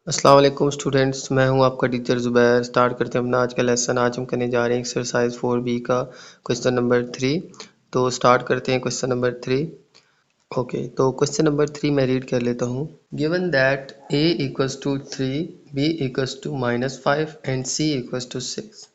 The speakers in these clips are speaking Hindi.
अस्सलाम वालेकुम स्टूडेंट्स, मैं हूं आपका टीचर ज़ुबैर। स्टार्ट करते हैं अपना आज का लेसन। आज हम करने जा रहे हैं एक्सरसाइज 4B का क्वेश्चन नंबर 3। तो स्टार्ट करते हैं क्वेश्चन नंबर 3। ओके, तो क्वेश्चन नंबर 3 मैं रीड कर लेता हूं। Given that a equals to 3, b equals to -5 and c equals to 6,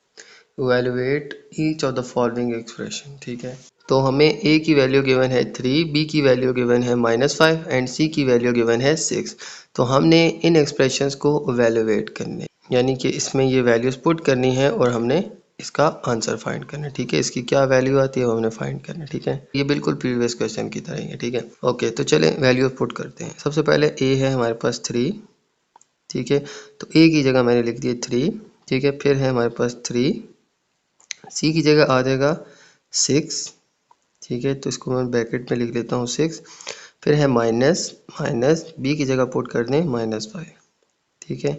evaluate each of the following expression. ठीक है, तो हमें a की वैल्यू गिवन है 3, b की वैल्यू गिवन है -5 एंड c की वैल्यू गिवन है 6। तो हमने इन एक्सप्रेशंस को इवैल्यूएट करने, यानी कि इसमें ये वैल्यूज पुट करनी है और हमने इसका आंसर फाइंड करना है। ठीक है, इसकी क्या वैल्यू आती है वो हमने फाइंड करना है। ठीक है, ये बिल्कुल प्रीवियस क्वेश्चन की तरह ही है। ठीक है, ओके, तो चलें वैल्यू पुट करते हैं। सबसे पहले a है हमारे पास 3। ठीक है, तो a की जगह मैंने लिख दिया 3। ठीक है, फिर है हमारे पास 3, c की जगह आ जाएगा 6। ठीक है, तो इसको मैं ब्रैकेट में लिख लेता हूँ 6। फिर है माइनस माइनस, बी की जगह पुट कर दें -5। ठीक है,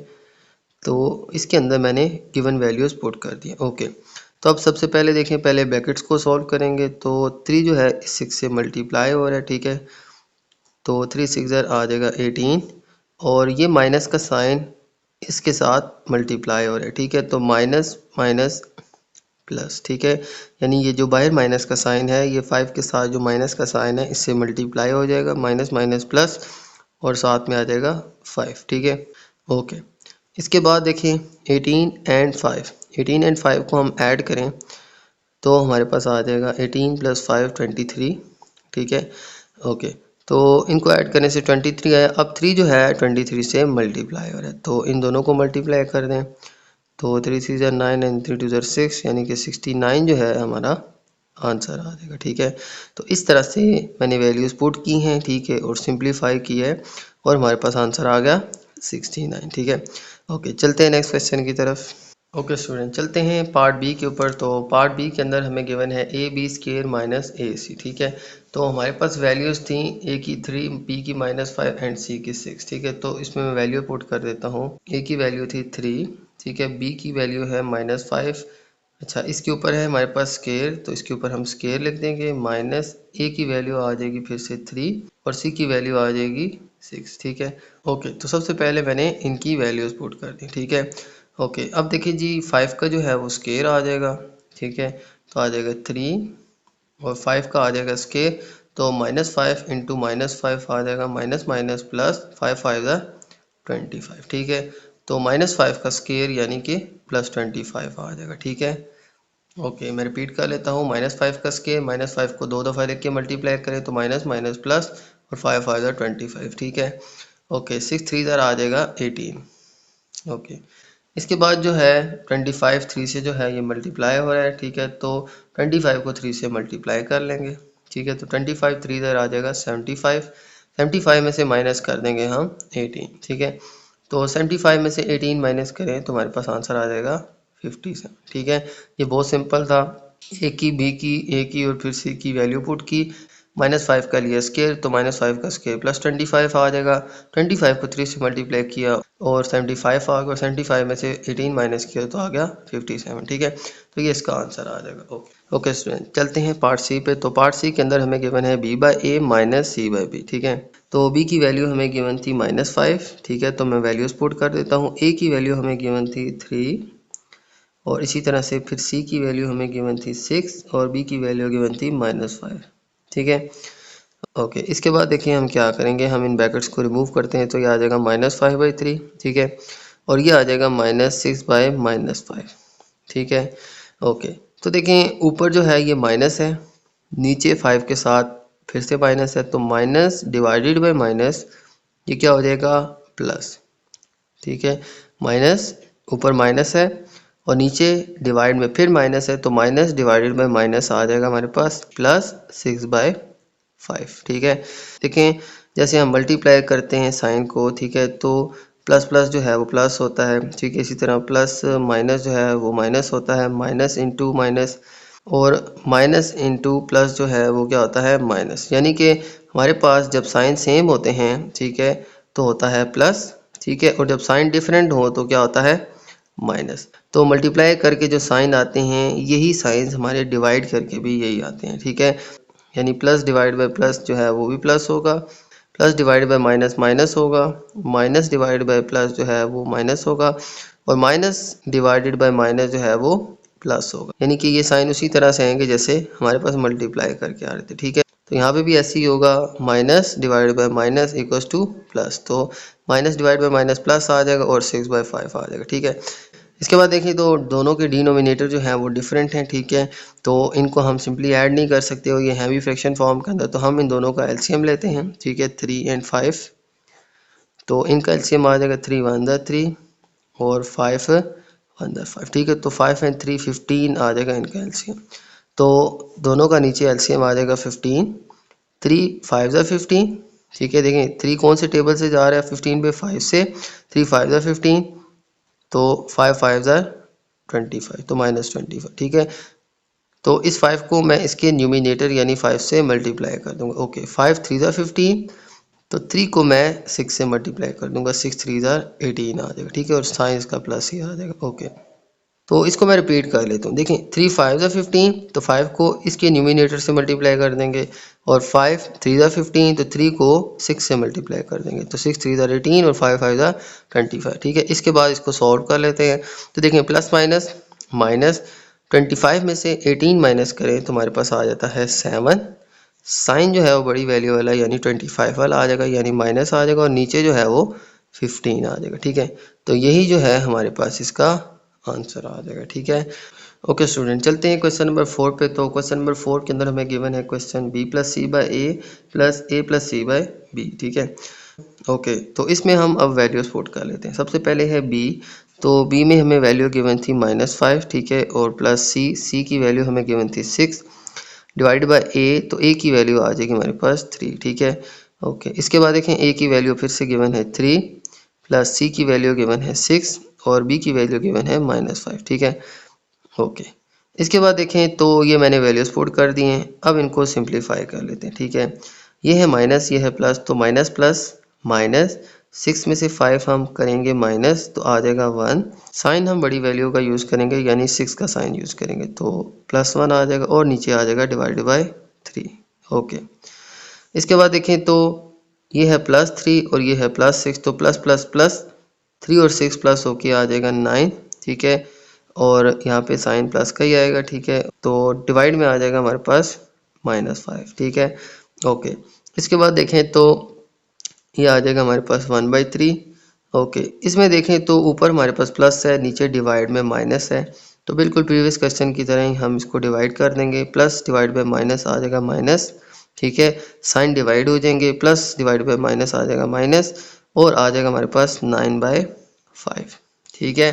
तो इसके अंदर मैंने गिवन वैल्यूज पुट कर दी। ओके, तो अब सबसे पहले देखें, पहले ब्रैकेट्स को सॉल्व करेंगे। तो 3 जो है 6 से मल्टीप्लाई हो रहा है। ठीक है, तो 3 6 आ जाएगा 18, और ये माइनस का साइन इसके साथ मल्टीप्लाई हो रहा है। ठीक है, तो माइनस माइनस प्लस। ठीक है, यानी ये जो बाहर माइनस का साइन है, ये 5 के साथ जो माइनस का साइन है इससे मल्टीप्लाई हो जाएगा, माइनस माइनस प्लस, और साथ में आ जाएगा 5। ठीक है, ओके। इसके बाद देखिए 18 एंड 5, 18 एंड 5 को हम ऐड करें तो हमारे पास आ जाएगा 18 + 5 23। ठीक है, ओके, तो इनको ऐड करने से 23 आया। अब 3 जो है 23 से मल्टीप्लाई हो रहा है, तो इन दोनों को मल्टीप्लाई कर दें। तो 3 3 ज़ा 9 एंड 3 2 ज़ा 6, यानी कि 69 जो है हमारा आंसर आ जाएगा। ठीक है, तो इस तरह से मैंने वैल्यूज़ पुट की हैं। ठीक है, और सिंप्लीफाई की है और हमारे पास आंसर आ गया 69। ठीक है, ओके, चलते हैं नेक्स्ट क्वेश्चन की तरफ। ओके स्टूडेंट, चलते हैं पार्ट बी के ऊपर। तो पार्ट बी के अंदर हमें गिवन है ab² - ac। ठीक है, तो हमारे पास वैल्यूज़ थी a की 3, b की -5 एंड c की 6। ठीक है, तो इसमें मैं वैल्यू पुट कर देता हूँ। a की वैल्यू थी 3। ठीक है, b की वैल्यू है -5। अच्छा, इसके ऊपर है हमारे पास स्केयर, तो इसके ऊपर हम स्केयर लिख देंगे। माइनस a की वैल्यू आ जाएगी फिर से 3, और c की वैल्यू आ जाएगी 6। ठीक है, ओके, तो सबसे पहले मैंने इनकी वैल्यूज़ पुट कर दी। ठीक है, ओके, अब देखिए जी 5 का जो है वो स्केयर आ जाएगा। ठीक है, तो आ जाएगा 3, और 5 का आ जाएगा स्केयर, तो -5 इंटू -5 आ जाएगा, माइनस माइनस प्लस, 5 5 ज़ा 25। ठीक है, तो -5 का स्केयर यानी कि +25 आ जाएगा। ठीक है, ओके, मैं रिपीट कर लेता हूँ। -5 का स्केयर, -5 को 2 दफ़ा लिख के मल्टीप्लाई करें तो माइनस माइनस प्लस, और 5 5 ज़ा 25। ठीक है, ओके, 6 3 ज़ा आ जाएगा 18। ओके, इसके बाद जो है 25 3 से जो है ये मल्टीप्लाई हो रहा है। ठीक है, तो 25 को 3 से मल्टीप्लाई कर लेंगे। ठीक है, तो 25 3 इधर आ जाएगा 75। 75 में से माइनस कर देंगे हम 18। ठीक है, तो 75 में से 18 माइनस करें तो हमारे पास आंसर आ जाएगा 57। ठीक है, ये बहुत सिंपल था। ए की, बी की, ए की और फिर सी की वैल्यू पुट की। -5 का लिया स्केयर, तो -5 का स्केयर +25 आ जाएगा। 25 को 3 से मल्टीप्लाई किया और 75 आ गया। 75 में से 18 माइनस किया तो आ गया 57। ठीक है, तो ये इसका आंसर आ जाएगा। ओके, ओके स्टूडेंट, चलते हैं पार्ट सी पे। तो पार्ट सी के अंदर हमें गिवन है b/a - c/b। ठीक है, तो b की वैल्यू हमें गिवन थी -5। ठीक है, तो मैं वैल्यूज़ पुट कर देता हूँ। a की वैल्यू हमें गिवन थी 3, और इसी तरह से फिर c की वैल्यू हमें गिवन थी 6, और b की वैल्यू गिवन थी -5। ठीक है, ओके, इसके बाद देखिए हम क्या करेंगे, हम इन ब्रैकेट्स को रिमूव करते हैं, तो ये आ जाएगा -5/3। ठीक है, और ये आ जाएगा -6/-5। ठीक है, ओके, तो देखें ऊपर जो है ये माइनस है, नीचे 5 के साथ फिर से माइनस है, तो माइनस डिवाइडेड बाय माइनस ये क्या हो जाएगा, प्लस। ठीक है, माइनस, ऊपर माइनस है और नीचे डिवाइड में फिर माइनस है, तो माइनस डिवाइडेड बाय माइनस आ जाएगा हमारे पास +6/5। ठीक है, देखें जैसे हम मल्टीप्लाई करते हैं साइन को। ठीक है, तो प्लस प्लस जो है वो प्लस होता है। ठीक है, इसी तरह प्लस माइनस जो है वो माइनस होता है, माइनस इंटू माइनस, और माइनस इंटू प्लस जो है वो क्या होता है, माइनस। यानी कि हमारे पास जब साइन सेम होते हैं, ठीक है, तो होता है प्लस। ठीक है, और जब साइन डिफरेंट हो तो क्या होता है, माइनस। तो मल्टीप्लाई करके जो साइन आते हैं यही साइंस हमारे डिवाइड करके भी यही आते हैं। ठीक है, यानी प्लस डिवाइड बाय प्लस जो है वो भी प्लस होगा, plus divide by minus minus होगा, माइनस डिवाइड बाय प्लस जो है वो माइनस होगा, और माइनस डिवाइडेड बाय माइनस जो है वो प्लस होगा। यानी कि ये साइन उसी तरह से आएंगे जैसे हमारे पास मल्टीप्लाई करके आ रहे थे, ठीक है। तो यहाँ पे भी ऐसे ही होगा, minus divide by minus equals to plus, तो minus divide by minus plus आ जाएगा और 6/5 आ जाएगा, ठीक है। इसके बाद देखिए तो दोनों के डिनोमिनेटर जो हैं वो डिफरेंट हैं, ठीक है। तो इनको हम सिंपली ऐड नहीं कर सकते, और ये हैं भी फ्रैक्शन फॉर्म के अंदर, तो हम इन दोनों का एलसीएम लेते हैं, ठीक है। 3 और 5, तो इनका एलसीएम आ जाएगा 3 1 3 और 5 1 5, ठीक है। तो 5 और 3 15 आ जाएगा इनका एलसीएम। तो दोनों का नीचे एलसीएम आ जाएगा 15, 3 5 15, ठीक है। देखें 3 कौन से टेबल से जा रहा है, 15 पे 5 से, 3 5 15, तो 5 5 25, तो -25, ठीक है। तो इस 5 को मैं इसके न्यूमिनेटर यानी 5 से मल्टीप्लाई कर दूंगा, ओके। 5 3 15, तो 3 को मैं 6 से मल्टीप्लाई कर दूंगा, 6 3 18 आ जाएगा, ठीक है। और साइन इसका प्लस ही आ जाएगा, ओके। तो इसको मैं रिपीट कर लेता हूँ, देखें 3 5 15, तो 5 को इसके न्यूमिनेटर से मल्टीप्लाई कर देंगे, और 5 3 15, तो 3 को 6 से मल्टीप्लाई कर देंगे, तो 6 3 18 और 5 5 25, ठीक है। इसके बाद इसको सॉल्व कर लेते हैं। तो देखें प्लस माइनस माइनस 25 में से 18 माइनस करें तो हमारे पास आ जाता है 7, साइन जो है वो बड़ी वैल्यू वाला यानी 25 वाला आ जाएगा, यानी माइनस आ जाएगा, और नीचे जो है वो 15 आ जाएगा, ठीक है। तो यही जो है हमारे पास इसका आंसर आ जाएगा, ठीक है। ओके स्टूडेंट, चलते हैं क्वेश्चन नंबर 4 पे। तो क्वेश्चन नंबर 4 के अंदर हमें गिवन है question b + c / a + a + c / b, ठीक है। ओके, तो इसमें हम अब वैल्यूज पुट कर लेते हैं। सबसे पहले है b, तो b में हमें वैल्यू गिवन थी -5, ठीक है, और प्लस c की वैल्यू हमें गिवन थी 6, डिवाइड बाय a, तो a की वैल्यू आ जाएगी हमारे पास 3, ठीक है। ओके, इसके बाद देखें a की वैल्यू फिर से गिवन है 3, प्लस c की वैल्यू गिवन है 6, और b की वैल्यू गिवन है -5, ठीक है। ओके, इसके बाद देखें तो ये मैंने वैल्यूज पुट कर दिए हैं। अब इनको सिंप्लीफाई कर लेते हैं, ठीक है। ये है माइनस, ये है प्लस, तो माइनस प्लस माइनस 6 में से 5 हम करेंगे माइनस, तो आ जाएगा 1, साइन हम बड़ी वैल्यू का यूज़ करेंगे यानी 6 का साइन यूज़ करेंगे, तो +1 आ जाएगा, और नीचे आ जाएगा डिवाइड बाय 3। ओके, इसके बाद देखें तो ये है +3 और ये है +6, तो प्लस प्लस प्लस 3 और 6 प्लस होके आ जाएगा 9, ठीक है। और यहाँ पे साइन प्लस का ही आएगा, ठीक है। तो डिवाइड में आ जाएगा हमारे पास -5, ठीक है। ओके, इसके बाद देखें तो ये आ जाएगा हमारे पास 1/3। ओके, इसमें देखें तो ऊपर हमारे पास प्लस है, नीचे डिवाइड में माइनस है, तो बिल्कुल प्रीवियस क्वेश्चन की तरह ही हम इसको डिवाइड कर देंगे। प्लस डिवाइड बाय माइनस आ जाएगा माइनस, ठीक है। साइन डिवाइड हो जाएंगे, प्लस डिवाइड बाय माइनस आ जाएगा माइनस, और आ जाएगा हमारे पास 9/5, ठीक है।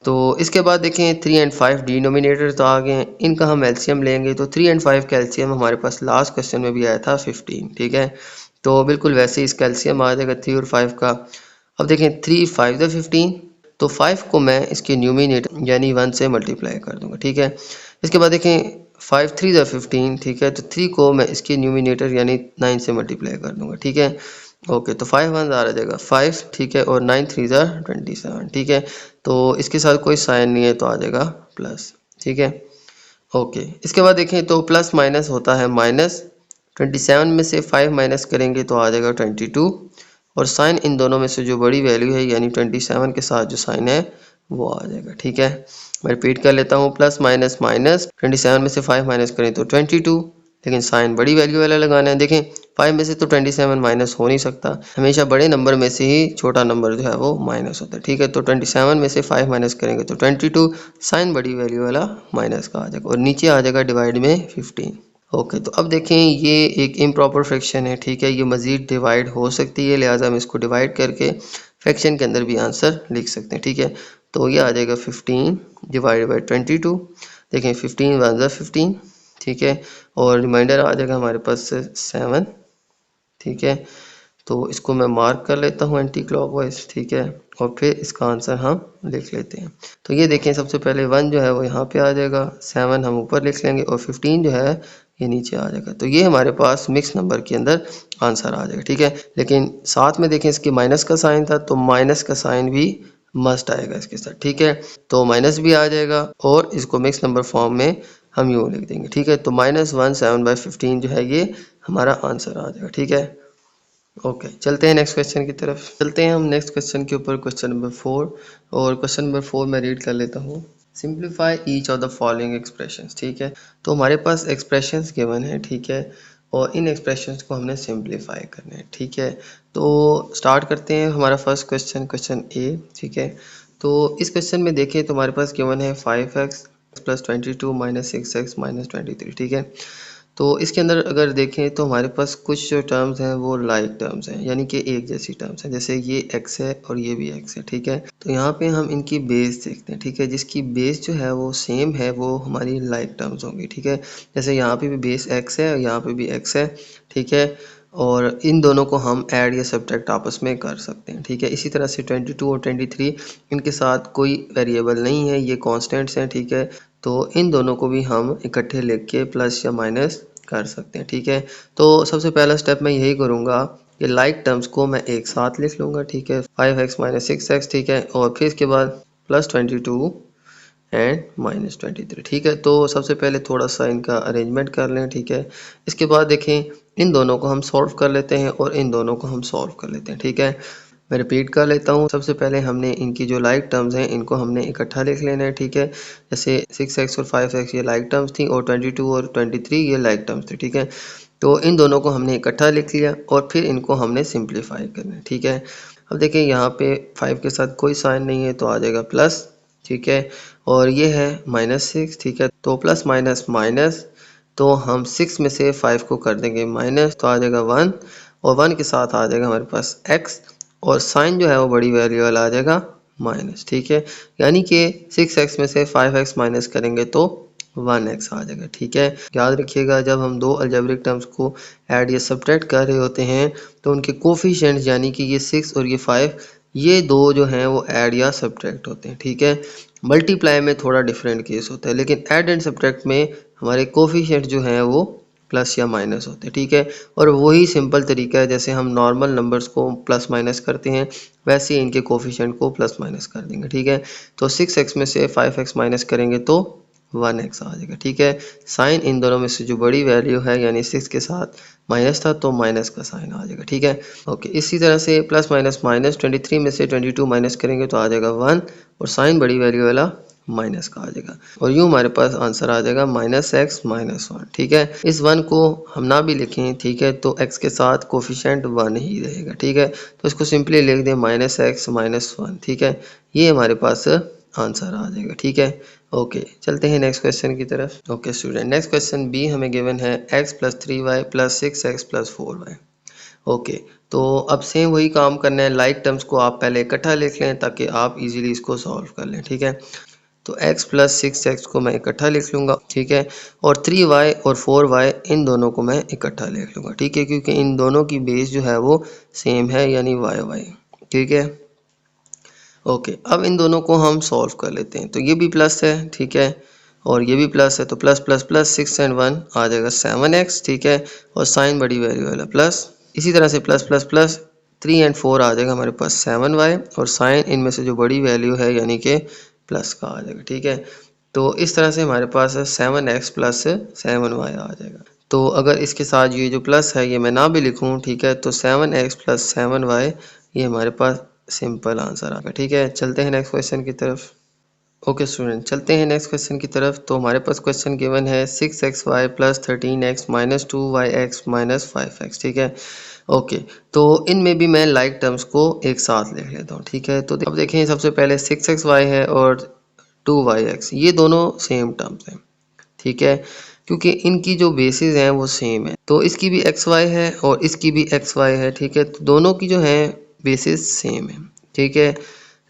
तो इसके बाद देखें 3 और 5 डिनोमिनेटर तो आ गए हैं, इनका हम एलसीएम लेंगे, तो 3 और 5 का एलसीएम हमारे पास लास्ट क्वेश्चन में भी आया था 15, ठीक है। तो बिल्कुल वैसे ही इसका एलसीएम आ जाएगा 3 और 5 का। अब देखें 3 5 15, तो 5 को मैं इसके न्यूमिनेटर यानी 1 से मल्टीप्लाई कर दूंगा, ठीक है। इसके बाद देखें 5 3 15, ठीक है, तो 3 को मैं इसके न्यूमिनेटर यानी 9 से मल्टीप्लाई कर दूंगा, ठीक है। ओके, तो 5 1 आ जाएगा 5, ठीक है, और 9 3 27, ठीक है। तो इसके साथ कोई साइन नहीं है तो आ जाएगा प्लस, ठीक है। ओके, इसके बाद देखें तो प्लस माइनस होता है माइनस, 27 में से 5 माइनस करेंगे तो आ जाएगा 22, और साइन इन दोनों में से जो बड़ी वैल्यू है यानी 27 के साथ जो साइन है वो आ जाएगा, ठीक है। मैं रिपीट कर लेता हूँ, प्लस माइनस माइनस 27 में से 5 माइनस करें तो 22, लेकिन साइन बड़ी वैल्यू वाला लगाना है। देखें 5 में से तो 27 माइनस हो नहीं सकता, हमेशा बड़े नंबर में से ही छोटा नंबर जो है वो माइनस होता है, ठीक है। तो 27 में से 5 माइनस करेंगे तो 22, साइन बड़ी वैल्यू वाला माइनस का आ जाएगा, और नीचे आ जाएगा डिवाइड में 15। ओके, तो अब देखें ये एक इम्प्रॉपर फ्रैक्शन है, ठीक है, ये मज़ीद डिवाइड हो सकती है, लिहाजा हम इसको डिवाइड करके फ्रैक्शन के अंदर भी आंसर लिख सकते हैं, ठीक है। तो ये आ जाएगा 15 डिवाइड बाई 22, देखें 15 1 15, ठीक है, और रिमाइंडर आ जाएगा हमारे पास 7, ठीक है। तो इसको मैं मार्क कर लेता हूँ एंटी क्लॉकवाइज, ठीक है, और फिर इसका आंसर हम लिख लेते हैं। तो ये देखें सबसे पहले 1 जो है वो यहाँ पे आ जाएगा, 7 हम ऊपर लिख लेंगे, और 15 जो है ये नीचे आ जाएगा। तो ये हमारे पास मिक्स नंबर के अंदर आंसर आ जाएगा, ठीक है। लेकिन साथ में देखें इसके माइनस का साइन था, तो माइनस का साइन भी मस्ट आएगा इसके साथ, ठीक है। तो माइनस भी आ जाएगा, और इसको मिक्स नंबर फॉर्म में हम यूँ लिख देंगे, ठीक है। तो -1 7/15 जो है ये हमारा आंसर आ जाएगा, ठीक है। ओके, चलते हैं नेक्स्ट क्वेश्चन की तरफ। चलते हैं हम नेक्स्ट क्वेश्चन के ऊपर, क्वेश्चन नंबर 4। और क्वेश्चन नंबर 4 मैं रीड कर लेता हूँ। Simplify each of the following expressions. ठीक है, तो हमारे पास एक्सप्रेशंस गिवन है। ठीक है, और इन एक्सप्रेशंस को हमने सिंप्लीफाई करना है। ठीक है, तो स्टार्ट करते हैं। हमारा फर्स्ट क्वेश्चन, क्वेश्चन ए। ठीक है, तो इस क्वेश्चन में देखें तो हमारे पास गिवन है 5x plus 22 minus 6x minus 23। ठीक है, तो इसके अंदर अगर देखें तो हमारे पास कुछ जो टर्म्स हैं वो लाइक टर्म्स हैं, यानी कि एक जैसी टर्म्स हैं। जैसे ये x है और ये भी x है। ठीक है, तो यहाँ पे हम इनकी बेस देखते हैं। ठीक है, जिसकी बेस जो है वो सेम है वो हमारी लाइक टर्म्स होंगी। ठीक है, जैसे यहाँ पे भी बेस x है और यहाँ पे भी x है। ठीक है, और इन दोनों को हम ऐड या सब्ट्रैक्ट आपस में कर सकते हैं। ठीक है, इसी तरह से 22 और 23 इनके साथ कोई वेरिएबल नहीं है, ये कॉन्स्टेंट्स हैं। ठीक है, तो इन दोनों को भी हम इकट्ठे लिख के प्लस या माइनस कर सकते हैं। ठीक है, तो सबसे पहला स्टेप मैं यही करूँगा कि लाइक टर्म्स को मैं एक साथ लिख लूँगा। ठीक है, 5x माइनस 6x। ठीक है, और फिर इसके बाद प्लस 22 एंड माइनस 23। ठीक है, तो सबसे पहले थोड़ा सा इनका अरेंजमेंट कर लें। ठीक है, इसके बाद देखें इन दोनों को हम सॉल्व कर लेते हैं और इन दोनों को हम सॉल्व कर लेते हैं। ठीक है, मैं रिपीट कर लेता हूँ। सबसे पहले हमने इनकी जो लाइक टर्म्स हैं इनको हमने इकट्ठा लिख लेना है। ठीक है, जैसे 6x और 5x ये लाइक टर्म्स थी और 22 और 23 ये लाइक टर्म्स थे। ठीक है, तो इन दोनों को हमने इकट्ठा लिख लिया और फिर इनको हमने सिंप्लीफाई करना है। ठीक है, अब देखिए यहाँ पे 5 के साथ कोई साइन नहीं है तो आ जाएगा प्लस। ठीक है, और ये है -6। ठीक है, तो प्लस माइनस माइनस, तो हम 6 में से 5 को कर देंगे माइनस, तो आ जाएगा 1 और 1 के साथ आ जाएगा हमारे पास x और साइन जो है वो बड़ी वैल्यू वाला आ जाएगा माइनस। ठीक है, यानी कि 6x में से 5x माइनस करेंगे तो 1x आ जाएगा। ठीक है, याद रखिएगा जब हम दो अलजेब्रिक टर्म्स को ऐड या सब्ट्रैक्ट कर रहे होते हैं तो उनके कोफिशिएंट्स यानी कि ये 6 और ये 5 ये दो जो हैं वो ऐड या सब्ट्रैक्ट होते हैं। ठीक है, मल्टीप्लाई में थोड़ा डिफरेंट केस होता है, लेकिन ऐड एंड सब्ट्रैक्ट में हमारे कोफिशिएंट जो हैं वो प्लस या माइनस होते हैं। ठीक है, और वही सिंपल तरीका है जैसे हम नॉर्मल नंबर्स को प्लस माइनस करते हैं वैसे ही इनके कोफिशिएंट को प्लस माइनस कर देंगे। ठीक है, तो 6x में से 5x माइनस करेंगे तो 1x आ जाएगा। ठीक है, साइन इन दोनों में से जो बड़ी वैल्यू है यानी 6 के साथ माइनस था तो माइनस का साइन आ जाएगा। ठीक है, ओके, इसी तरह से प्लस माइनस माइनस 23 में से 22 माइनस करेंगे तो आ जाएगा 1 और साइन बड़ी वैल्यू वाला माइनस का आ जाएगा और यूँ हमारे पास आंसर आ जाएगा -x माइनस 1। ठीक है, इस 1 को हम ना भी लिखें ठीक है तो x के साथ कोफिशिएंट 1 ही रहेगा। ठीक है, तो इसको सिंपली लिख दें -x माइनस 1। ठीक है, ये हमारे पास आंसर आ जाएगा। ठीक है, ओके, चलते हैं नेक्स्ट क्वेश्चन की तरफ। Okay student, next question B हमें गिवन है x plus 3y plus 6x plus 4y। Okay, तो अब सेम वही काम करना है, लाइक टर्म्स को आप पहले इकट्ठा लिख लें ताकि आप इजीली इसको सॉल्व कर लें। ठीक है, तो x प्लस 6x को मैं इकट्ठा लिख लूँगा। ठीक है, और 3y और 4y इन दोनों को मैं इकट्ठा लिख लूँगा। ठीक है, क्योंकि इन दोनों की बेस जो है वो सेम है यानी y। ठीक है, ओके, अब इन दोनों को हम सॉल्व कर लेते हैं। तो ये भी प्लस है। ठीक है, और ये भी प्लस है, तो प्लस प्लस प्लस 6 एंड 1 आ जाएगा 7x। ठीक है, और साइन बड़ी वैल्यू वाला प्लस, इसी तरह से प्लस प्लस प्लस 3 एंड 4 आ जाएगा हमारे पास 7y और साइन इनमें से जो बड़ी वैल्यू है यानी कि प्लस का आ जाएगा। ठीक है, तो इस तरह से हमारे पास 7x प्लस 7y आ जाएगा। तो अगर इसके साथ ये जो प्लस है ये मैं ना भी लिखूं ठीक है तो 7x प्लस 7y ये हमारे पास सिंपल आंसर आ गया। ठीक है, चलते हैं नेक्स्ट क्वेश्चन की तरफ। ओके स्टूडेंट, चलते हैं नेक्स्ट क्वेश्चन की तरफ। तो हमारे पास क्वेश्चन गिवन है 6xy plus 13x minus 2yx minus 5x। ठीक है, ओके, तो इनमें भी मैं लाइक टर्म्स को एक साथ लिख लेता हूँ। ठीक है, तो अब देखें सबसे पहले 6xy है और 2yx ये दोनों सेम टर्म्स हैं। ठीक है, क्योंकि इनकी जो बेसिस हैं वो सेम है, तो इसकी भी xy है और इसकी भी xy है। ठीक है, तो दोनों की जो है बेसिस सेम है। ठीक है,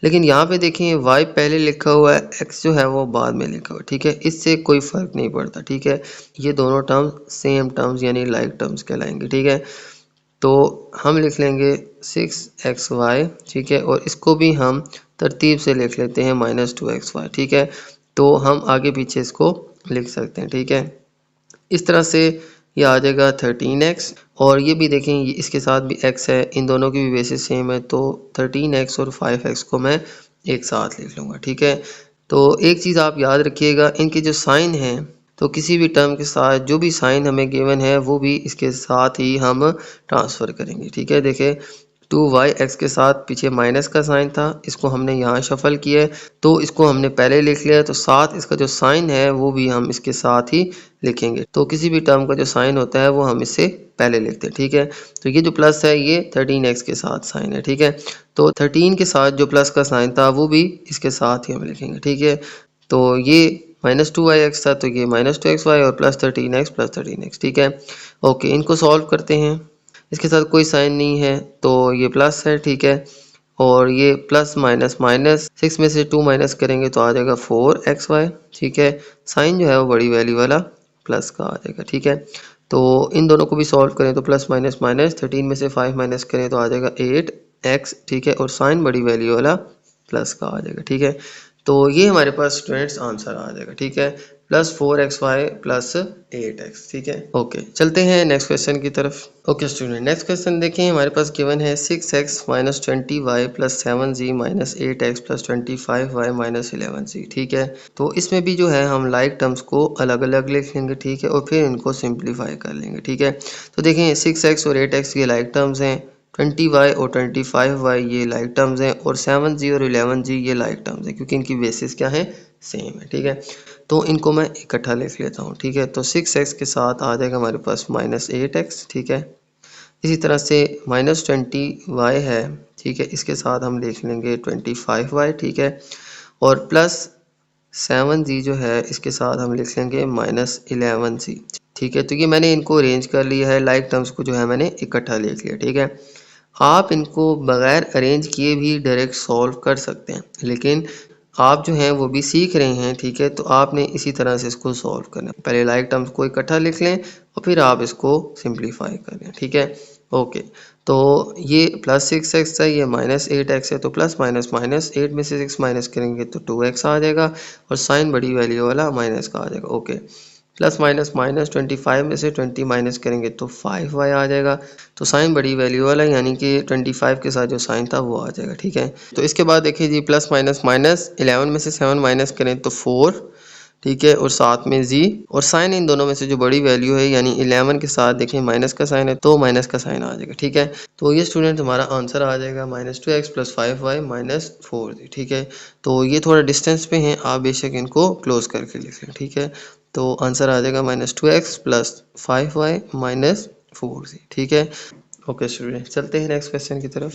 लेकिन यहाँ पे देखें y पहले लिखा हुआ है, x जो है वो बाद में लिखा हुआ है। ठीक है, इससे कोई फ़र्क नहीं पड़ता। ठीक है, ये दोनों टर्म्स सेम टर्म्स यानी लाइक टर्म्स कहलाएंगे। ठीक है, तो हम लिख लेंगे 6xy। ठीक है, और इसको भी हम तरतीब से लिख लेते हैं -2xy। ठीक है, तो हम आगे पीछे इसको लिख सकते हैं। ठीक है, इस तरह से ये आ जाएगा 13x और ये भी देखें इसके साथ भी x है, इन दोनों की भी बेसिस सेम है तो 13x और 5x को मैं एक साथ लिख लूँगा। ठीक है, तो एक चीज़ आप याद रखिएगा, इनके जो साइन हैं तो किसी भी टर्म के साथ जो भी साइन हमें गिवन है वो भी इसके साथ ही हम ट्रांसफ़र करेंगे। ठीक है, देखिए 2y(x) के साथ पीछे माइनस का साइन था, इसको हमने यहाँ शफल किया है, तो इसको हमने पहले लिख लिया है, तो साथ इसका जो साइन है वो भी हम इसके साथ ही लिखेंगे। तो किसी भी टर्म का जो साइन होता है वो हम इससे पहले लिखते हैं। ठीक है, तो ये जो प्लस है ये 13x के साथ साइन है। ठीक है, तो 13 के साथ जो प्लस का साइन था वो भी इसके साथ ही हम लिखेंगे। ठीक है, तो ये -2y(x) था, तो ये -2xy और +13x। ठीक है, ओके, इनको सॉल्व करते हैं। इसके साथ कोई साइन नहीं है तो ये प्लस है। ठीक है, और ये प्लस माइनस माइनस 6 में से 2 माइनस करेंगे तो आ जाएगा 4xy। ठीक है, साइन जो है वो बड़ी वैल्यू वाला प्लस का आ जाएगा। ठीक है, तो इन दोनों को भी सॉल्व करें तो प्लस माइनस माइनस 13 में से 5 माइनस करें तो आ जाएगा 8x। ठीक है, और साइन बड़ी वैल्यू वाला प्लस का आ जाएगा। ठीक है, तो ये हमारे पास स्टूडेंट्स आंसर आ जाएगा। ठीक है, +4xy +8x। ठीक है, ओके, चलते हैं नेक्स्ट क्वेश्चन की तरफ। ओके स्टूडेंट, नेक्स्ट क्वेश्चन देखें, हमारे पास गिवन है 6x - 20y + 7z - 8x + 25y - 11z। ठीक है, तो इसमें भी जो है हम लाइक टर्म्स को अलग अलग लिख लेंगे। ठीक है, और फिर इनको सिंप्लीफाई कर लेंगे। ठीक है, तो देखें 6x और 8x ये लाइक टर्म्स हैं, 20y और 25y ये लाइक टर्म्स हैं, और 7g और 11g ये लाइक टर्म्स हैं क्योंकि इनकी बेसिस क्या है, सेम है। ठीक है, तो इनको मैं इकट्ठा लिख लेता हूँ। ठीक है, तो 6x के साथ आ जाएगा हमारे पास -8x। ठीक है, इसी तरह से -20y है। ठीक है, इसके साथ हम लिख लेंगे 25y। ठीक है, और प्लस 7g जो है इसके साथ हम लिख लेंगे -11c। ठीक है, तो ये मैंने इनको अरेंज कर लिया है, लाइक टर्म्स को जो है मैंने इकट्ठा लिख लिया। ठीक है, आप इनको बगैर अरेंज किए भी डायरेक्ट सॉल्व कर सकते हैं, लेकिन आप जो हैं वो भी सीख रहे हैं। ठीक है, तो आपने इसी तरह से इसको सॉल्व करना है, पहले लाइक टर्म्स को इकट्ठा लिख लें और फिर आप इसको सिंप्लीफाई कर लें। ठीक है, ओके, तो ये +6x है, ये -8x है, तो प्लस माइनस माइनस 8 में से 6 माइनस करेंगे तो 2x आ जाएगा, और साइन बड़ी वैल्यू वाला माइनस का आ जाएगा। ओके, प्लस माइनस माइनस 25 में से 20 माइनस करेंगे तो 5y आ जाएगा, तो साइन बड़ी वैल्यू वाला यानी कि 25 के साथ जो साइन था वो आ जाएगा। ठीक है, तो इसके बाद देखिए जी, प्लस माइनस माइनस 11 में से 7 माइनस करें तो 4। ठीक है, और साथ में जी, और साइन इन दोनों में से जो बड़ी वैल्यू है यानी 11 के साथ देखें माइनस का साइन है तो माइनस का साइन आ जाएगा। ठीक है, तो ये स्टूडेंट हमारा आंसर आ जाएगा -2x + 5y - 4z। ठीक है, तो ये थोड़ा डिस्टेंस पे हैं, आप बेशक इनको क्लोज करके लिख लें। ठीक है, तो आंसर आ जाएगा -2x + 5y - 4z। ठीक है, ओके स्टूडेंट, चलते हैं नेक्स्ट क्वेश्चन की तरफ।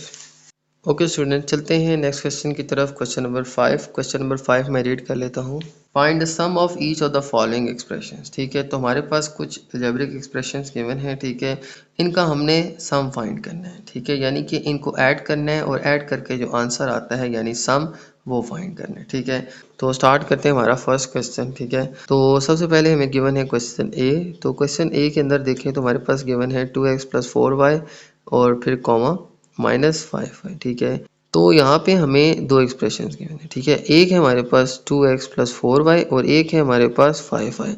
ओके स्टूडेंट, चलते हैं नेक्स्ट क्वेश्चन की तरफ। Question number 5। क्वेश्चन नंबर 5 मैं रीड कर लेता हूँ। Find the sum of each of the following expressions. ठीक है, तो हमारे पास कुछ अलजेब्रिक एक्सप्रेशंस गिवन हैं। ठीक है, इनका हमने सम फाइंड करना है। ठीक है, यानी कि इनको ऐड करना है और ऐड करके जो आंसर आता है यानी सम, वो फाइंड करना है। ठीक है, तो स्टार्ट करते हैं हमारा फर्स्ट क्वेश्चन। ठीक है, तो सबसे पहले हमें गिवन है क्वेश्चन ए। तो क्वेश्चन ए के अंदर देखें तो हमारे पास गिवन है 2x + 4y और फिर कॉमा -5y। ठीक है, तो यहाँ पे हमें दो एक्सप्रेशन गिवन है। ठीक है, एक है हमारे पास 2x + 4y और एक है हमारे पास 5y।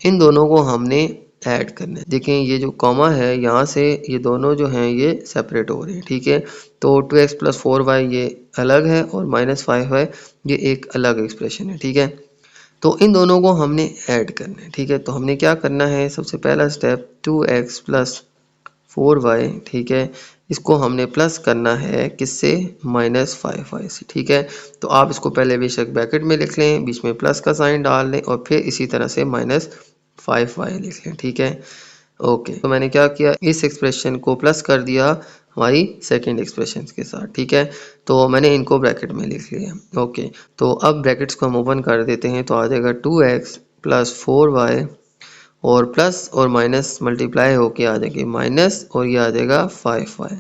इन दोनों को हमने ऐड करना है। देखें ये जो कॉमा है यहाँ से ये दोनों जो हैं ये सेपरेट हो रहे हैं। ठीक है, तो 2x + 4y ये अलग है और -5y ये एक अलग एक्सप्रेशन है। ठीक है, तो इन दोनों को हमने ऐड करना है। ठीक है, तो हमने क्या करना है, सबसे पहला स्टेप 2x + 4y। ठीक है, इसको हमने प्लस करना है किससे, -5y से। ठीक है, तो आप इसको पहले बेशक ब्रैकेट में लिख लें, बीच में प्लस का साइन डाल लें और फिर इसी तरह से -5y लिख लें। ठीक है, ओके, तो मैंने क्या किया, इस एक्सप्रेशन को प्लस कर दिया हमारी सेकंड एक्सप्रेशन के साथ। ठीक है, तो मैंने इनको ब्रैकेट में लिख लिया। ओके, तो अब ब्रैकेट्स को हम ओपन कर देते हैं, तो आ जाएगा 2x + 4y और प्लस और माइनस मल्टीप्लाई होके आ जाएंगे माइनस, और ये आ जाएगा 5y।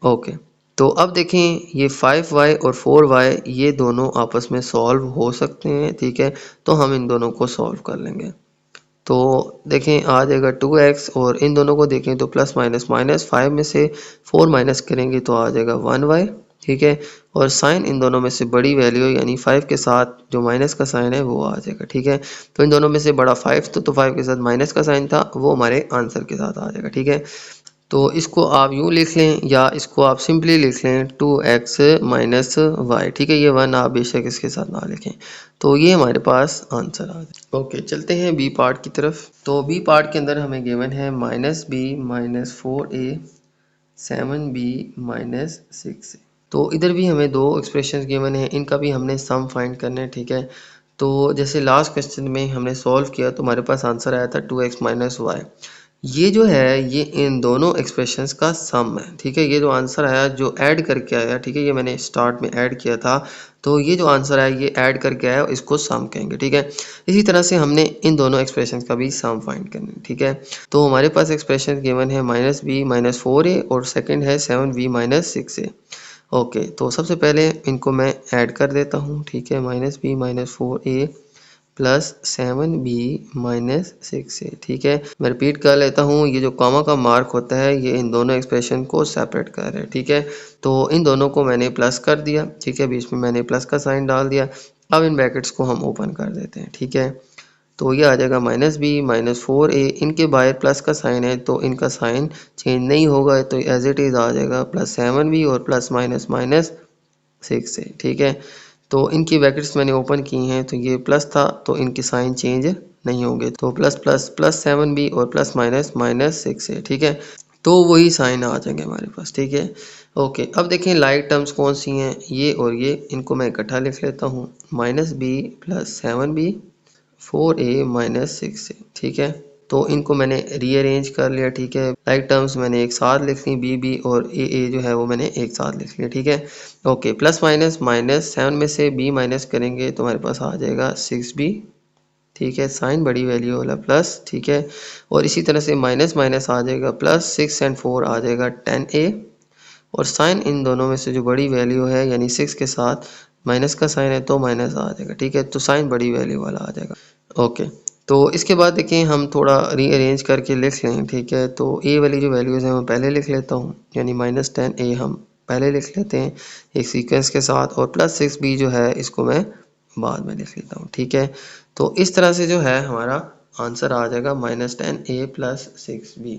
ओके, तो अब देखें ये 5y और 4y ये दोनों आपस में सॉल्व हो सकते हैं। ठीक है, तो हम इन दोनों को सॉल्व कर लेंगे। तो देखें आ जाएगा 2x और इन दोनों को देखें तो प्लस माइनस माइनस 5 में से 4 माइनस करेंगे तो आ जाएगा 1y। ठीक है, और साइन इन दोनों में से बड़ी वैल्यू यानी 5 के साथ जो माइनस का साइन है वो आ जाएगा। ठीक है, तो इन दोनों में से बड़ा 5 तो 5 के साथ माइनस का साइन था वो हमारे आंसर के साथ आ जाएगा। ठीक है, तो इसको आप यूँ लिख लें या इसको आप सिंपली लिख लें 2x माइनस वाई। ठीक है, ये 1 आप बेशक इसके साथ ना लिखें। तो ये हमारे पास आंसर आ गया। ओके, चलते हैं बी पार्ट की तरफ। तो बी पार्ट के अंदर हमें गिवन है -b minus 4a 7b minus 6a। तो इधर भी हमें दो एक्सप्रेशन गिवन है, इनका भी हमने सम फाइंड करना है। ठीक है, तो जैसे लास्ट क्वेश्चन में हमने सॉल्व किया तो हमारे पास आंसर आया था 2x माइनस वाई। ये जो है ये इन दोनों एक्सप्रेशंस का सम है। ठीक है, ये जो आंसर आया जो ऐड करके आया, ठीक है, ये मैंने स्टार्ट में ऐड किया था, तो ये जो आंसर आया ये ऐड करके आया, इसको सम कहेंगे। ठीक है, इसी तरह से हमने इन दोनों एक्सप्रेशंस का भी सम फाइंड करना है। ठीक है, तो हमारे पास एक्सप्रेशन गिवन है -b माइनस 4a और सेकंड है 7b माइनस 6a। ओके, तो सबसे पहले इनको मैं ऐड कर देता हूँ। ठीक है, -b minus 4a plus 7b minus 6a। ठीक है, मैं रिपीट कर लेता हूँ, ये जो कॉमा का मार्क होता है ये इन दोनों एक्सप्रेशन को सेपरेट कर रहा है। ठीक है, तो इन दोनों को मैंने प्लस कर दिया। ठीक है, बीच में मैंने प्लस का साइन डाल दिया। अब इन ब्रैकेट्स को हम ओपन कर देते हैं। ठीक है, तो ये आ जाएगा -b माइनस 4a, इनके बाहर प्लस का साइन है तो इनका साइन चेंज नहीं होगा, तो एज इट इज़ आ जाएगा +7b और प्लस माइनस माइनस 6a। ठीक है, तो इनकी ब्रैकेट्स मैंने ओपन की हैं, तो ये प्लस था तो इनके साइन चेंज नहीं होंगे, तो प्लस प्लस प्लस 7b और प्लस माइनस माइनस 6a। ठीक है, तो वही साइन आ जाएंगे हमारे पास। ठीक है, ओके, अब देखें लाइक टर्म्स कौन सी हैं, ये और ये, इनको मैं इकट्ठा लिख लेता हूँ, -b plus 7b 4a minus 6a। ठीक है, तो इनको मैंने रीअरेंज कर लिया। ठीक है, लाइक टर्म्स मैंने एक साथ लिख ली, b और a जो है वो मैंने एक साथ लिख लिया। ठीक है, ओके, प्लस माइनस माइनस 7 में से b माइनस करेंगे तो हमारे पास आ जाएगा 6b। ठीक है, साइन बड़ी वैल्यू वाला प्लस। ठीक है, और इसी तरह से माइनस माइनस आ जाएगा प्लस, 6 एंड 4 आ जाएगा 10a, और साइन इन दोनों में से जो बड़ी वैल्यू है यानी 6 के साथ माइनस का साइन है तो माइनस आ जाएगा। ठीक है, तो साइन बड़ी वैल्यू वाला आ जाएगा। ओके, तो इसके बाद देखिए हम थोड़ा रीअरेंज करके लिख लें। ठीक है, तो a वाली जो वैल्यूज़ हैं मैं पहले लिख लेता हूँ, यानी -10a हम पहले लिख लेते हैं एक सीक्वेंस के साथ, और प्लस 6b जो है इसको मैं बाद में लिख लेता हूँ। ठीक है, तो इस तरह से जो है हमारा आंसर आ जाएगा -10a प्लस 6b।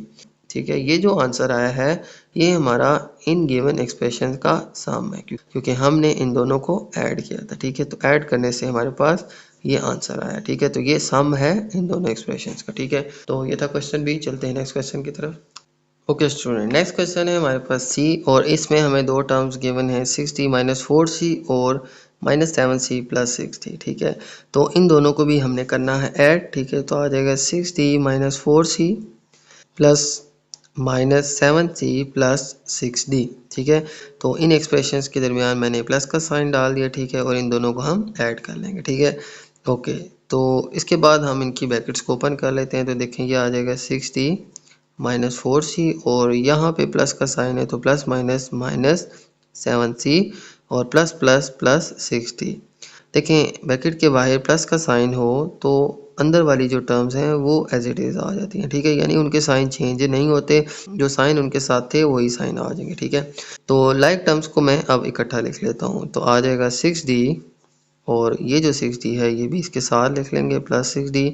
ठीक है, ये जो आंसर आया है ये हमारा इन गिवन एक्सप्रेशन का सम है, क्योंकि हमने इन दोनों को ऐड किया था। ठीक है, तो ऐड करने से हमारे पास ये आंसर आया। ठीक है, तो ये सम है इन दोनों एक्सप्रेशंस का। ठीक है, तो ये था क्वेश्चन बी। चलते हैं नेक्स्ट क्वेश्चन की तरफ। ओके स्टूडेंट, नेक्स्ट क्वेश्चन है हमारे पास सी, और इसमें हमें दो टर्म्स गिवन है 6d माइनस 4c और -7c प्लस 6d। ठीक है, तो इन दोनों को भी हमने करना है ऐड। ठीक है, तो आ जाएगा 6d minus 4c plus -7c plus 6d। ठीक है, तो इन एक्सप्रेशंस के दरमियान मैंने प्लस का साइन डाल दिया। ठीक है, और इन दोनों को हम ऐड कर लेंगे। ठीक है, ओके, तो इसके बाद हम इनकी ब्रैकेट्स को ओपन कर लेते हैं, तो देखें ये आ जाएगा 6d माइनस 4c, और यहाँ पे प्लस का साइन है तो प्लस माइनस माइनस 7c और प्लस प्लस प्लस 6d। देखें ब्रैकेट के बाहर प्लस का साइन हो तो अंदर वाली जो टर्म्स हैं वो एज इट इज़ आ जाती हैं। ठीक है, यानी उनके साइन चेंज नहीं होते, जो साइन उनके साथ थे वही साइन आ जाएंगे। ठीक है, तो लाइक टर्म्स को मैं अब इकट्ठा लिख लेता हूँ, तो आ जाएगा 6d, और ये जो 6d है ये भी इसके साथ लिख लेंगे प्लस 6d,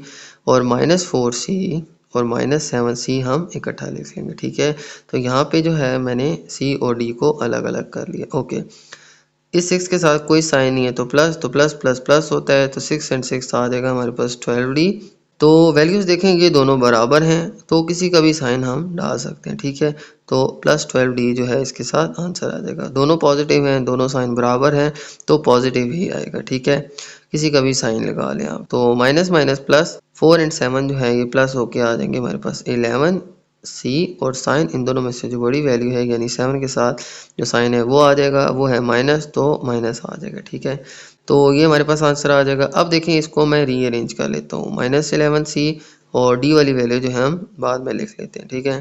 और -4c और -7c हम इकट्ठा लिख लेंगे। ठीक है, तो यहाँ पे जो है मैंने c और d को अलग अलग कर लिया। ओके, इस 6 के साथ कोई साइन नहीं है तो प्लस, तो प्लस प्लस प्लस होता है, तो 6 एंड 6 आ जाएगा हमारे पास 12d। तो वैल्यूज़ देखें ये दोनों बराबर हैं तो किसी का भी साइन हम डाल सकते हैं। ठीक है, तो प्लस 12d जो है इसके साथ आंसर आ जाएगा। दोनों पॉजिटिव हैं, दोनों साइन बराबर हैं तो पॉजिटिव ही आएगा। ठीक है, किसी का भी साइन लगा लें आप, तो माइनस माइनस प्लस 4 एंड 7 जो है ये प्लस होके आ जाएंगे हमारे पास 11 सी, और साइन इन दोनों में से जो बड़ी वैल्यू है यानी 7 के साथ जो साइन है वो आ जाएगा, वो है माइनस, तो माइनस आ जाएगा। ठीक है, तो ये हमारे पास आंसर आ जाएगा। अब देखें इसको मैं रीअरेंज कर लेता हूँ, -11c और d वाली वैल्यू जो है हम बाद में लिख लेते हैं। ठीक है,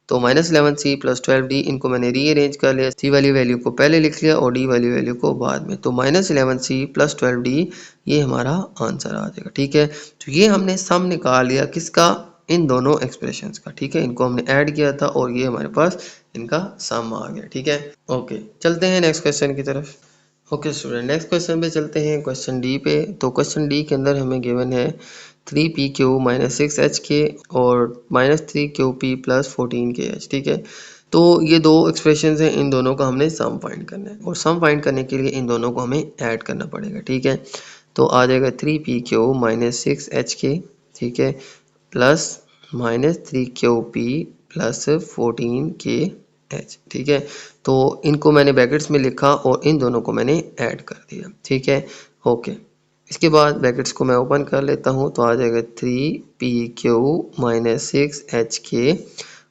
तो -11c प्लस 12d इनको मैंने रीअरेंज कर लिया, c वाली वैल्यू को पहले लिख लिया और d वाली वैल्यू को बाद में, तो -11c प्लस 12d ये हमारा आंसर आ जाएगा। ठीक है, तो ये हमने सम निकाल लिया किसका, इन दोनों एक्सप्रेशंस का। ठीक है, इनको हमने ऐड किया था और ये हमारे पास इनका सम आ गया। ठीक है, ओके, चलते हैं नेक्स्ट क्वेश्चन की तरफ। ओके स्टूडेंट, नेक्स्ट क्वेश्चन पे चलते हैं, क्वेश्चन डी पे। तो क्वेश्चन डी के अंदर हमें गिवन है 3pq माइनस 6hk और माइनस 3qp प्लस 14kh। ठीक है, तो ये दो एक्सप्रेशन हैं, इन दोनों का हमने सम फाइंड करना है और सम फाइंड करने के लिए इन दोनों को हमें ऐड करना पड़ेगा। ठीक है, तो आ जाएगा 3pq माइनस 6hk, ठीक है, plus minus 3qp plus 14kh। ठीक है, तो इनको मैंने ब्रैकेट्स में लिखा और इन दोनों को मैंने ऐड कर दिया। ठीक है, ओके, इसके बाद ब्रैकेट्स को मैं ओपन कर लेता हूँ, तो आ जाएगा 3pq माइनस 6hk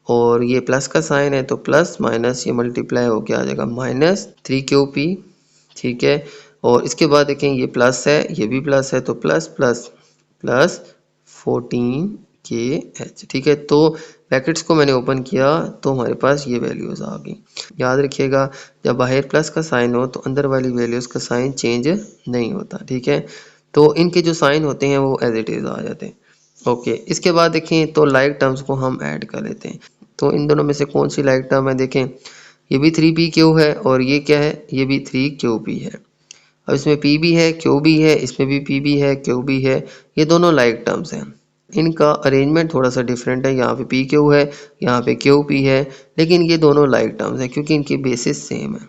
और ये प्लस का साइन है तो प्लस माइनस ये मल्टीप्लाई होके आ जाएगा माइनस 3qp। ठीक है, और इसके बाद देखें ये प्लस है, ये भी प्लस है, तो प्लस प्लस प्लस 14kh। ठीक है, तो ब्रैकेट्स को मैंने ओपन किया तो हमारे पास ये वैल्यूज़ आ गई। याद रखिएगा, जब बाहर प्लस का साइन हो तो अंदर वाली वैल्यूज़ का साइन चेंज नहीं होता। ठीक है, तो इनके जो साइन होते हैं वो एज इट इज़ आ जाते हैं। ओके, इसके बाद देखें तो लाइक टर्म्स को हम ऐड कर लेते हैं। तो इन दोनों में से कौन सी लाइक टर्म है, देखें ये भी 3pq है और ये क्या है, ये भी 3qp है। अब इसमें p भी है, q भी है, इसमें भी p भी है, q भी है, ये दोनों लाइक टर्म्स हैं। इनका अरेंजमेंट थोड़ा सा डिफरेंट है, यहाँ पे पी क्यू है, यहाँ पे क्यू पी है, लेकिन ये दोनों लाइक टर्म्स हैं क्योंकि इनकी बेसिस सेम है।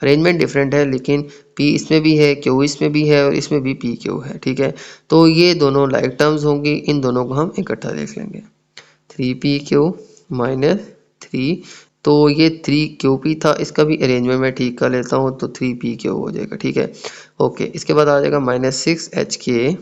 अरेंजमेंट डिफरेंट है लेकिन पी इसमें भी है, क्यू इसमें भी है और इसमें भी पी क्यू है। ठीक है, तो ये दोनों लाइक टर्म्स होंगी, इन दोनों को हम इकट्ठा देख लेंगे। 3pq माइनस 3, तो ये 3qp था, इसका भी अरेंजमेंट मैं ठीक कर लेता हूँ तो 3pq हो जाएगा। ठीक है, ओके, इसके बाद आ जाएगा माइनस 6hk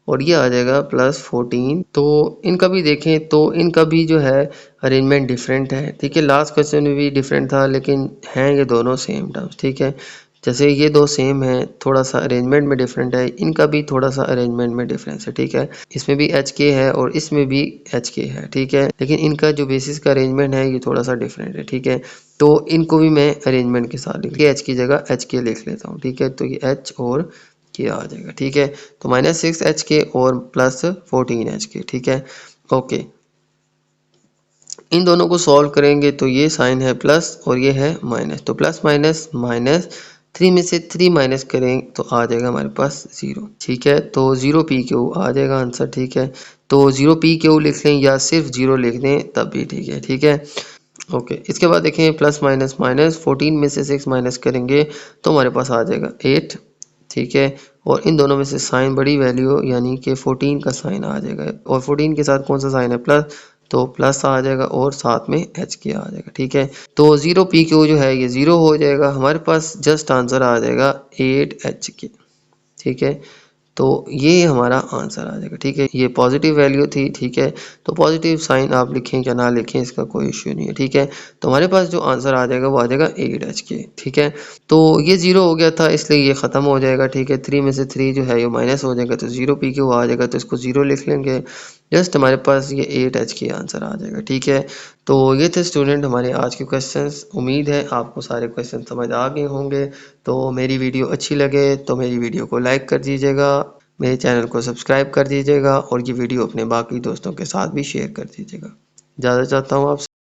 और ये आ जाएगा प्लस 14। तो इनका भी देखें तो इनका भी जो है अरेंजमेंट डिफरेंट है। ठीक है, लास्ट क्वेश्चन में भी डिफरेंट था लेकिन हैं ये दोनों सेम टर्म्स। ठीक है, जैसे ये दो सेम है, थोड़ा सा अरेंजमेंट में डिफरेंट है, इनका भी थोड़ा सा अरेंजमेंट में डिफरेंस है। ठीक है, इसमें भी एच के है और इसमें भी एच के है। ठीक है, लेकिन इनका जो बेसिस का अरेंजमेंट है ये थोड़ा सा डिफरेंट है। ठीक है, तो इनको भी मैं अरेंजमेंट के साथ लिख एच की जगह एच के लिख लेता हूँ। ठीक है, तो ये एच और के आ जाएगा। ठीक है, तो माइनस 6hk और प्लस 14hk। ठीक है, ओके, इन दोनों को सॉल्व करेंगे तो ये साइन है प्लस और ये है माइनस, तो प्लस माइनस माइनस 3 में से 3 माइनस करें तो आ जाएगा हमारे पास 0। ठीक है, तो 0pq आ जाएगा आंसर। ठीक है, तो 0pq लिख लें या सिर्फ 0 लिख दें तब भी ठीक है। ठीक है, ओके, इसके बाद देखें प्लस माइनस माइनस 14 में से 6 माइनस करेंगे तो हमारे पास आ जाएगा 8। ठीक है, और इन दोनों में से साइन बड़ी वैल्यू यानी कि 14 का साइन आ जाएगा और 14 के साथ कौन सा साइन है, प्लस, तो प्लस आ जाएगा और साथ में एच के आ जाएगा। ठीक है, तो 0pq जो है ये 0 हो जाएगा, हमारे पास जस्ट आंसर आ जाएगा 8hk। ठीक है, तो ये हमारा आंसर आ जाएगा। ठीक है, ये पॉजिटिव वैल्यू थी। ठीक है, तो पॉजिटिव साइन आप लिखें या ना लिखें इसका कोई इश्यू नहीं है। ठीक है, तो हमारे पास जो आंसर आ जाएगा वो आ जाएगा 8hk। ठीक है, तो ये 0 हो गया था इसलिए ये ख़त्म हो जाएगा। ठीक है, 3 में से 3 जो है ये माइनस हो जाएगा तो 0pq आ जाएगा, तो इसको 0 लिख लेंगे, जस्ट हमारे पास ये 8hk आंसर आ जाएगा। ठीक है, तो ये थे स्टूडेंट हमारे आज के क्वेश्चंस। उम्मीद है आपको सारे क्वेश्चन समझ आ गए होंगे। तो मेरी वीडियो अच्छी लगे तो मेरी वीडियो को लाइक कर दीजिएगा, मेरे चैनल को सब्सक्राइब कर दीजिएगा और ये वीडियो अपने बाकी दोस्तों के साथ भी शेयर कर दीजिएगा। इजाज़त चाहता हूँ आपसे।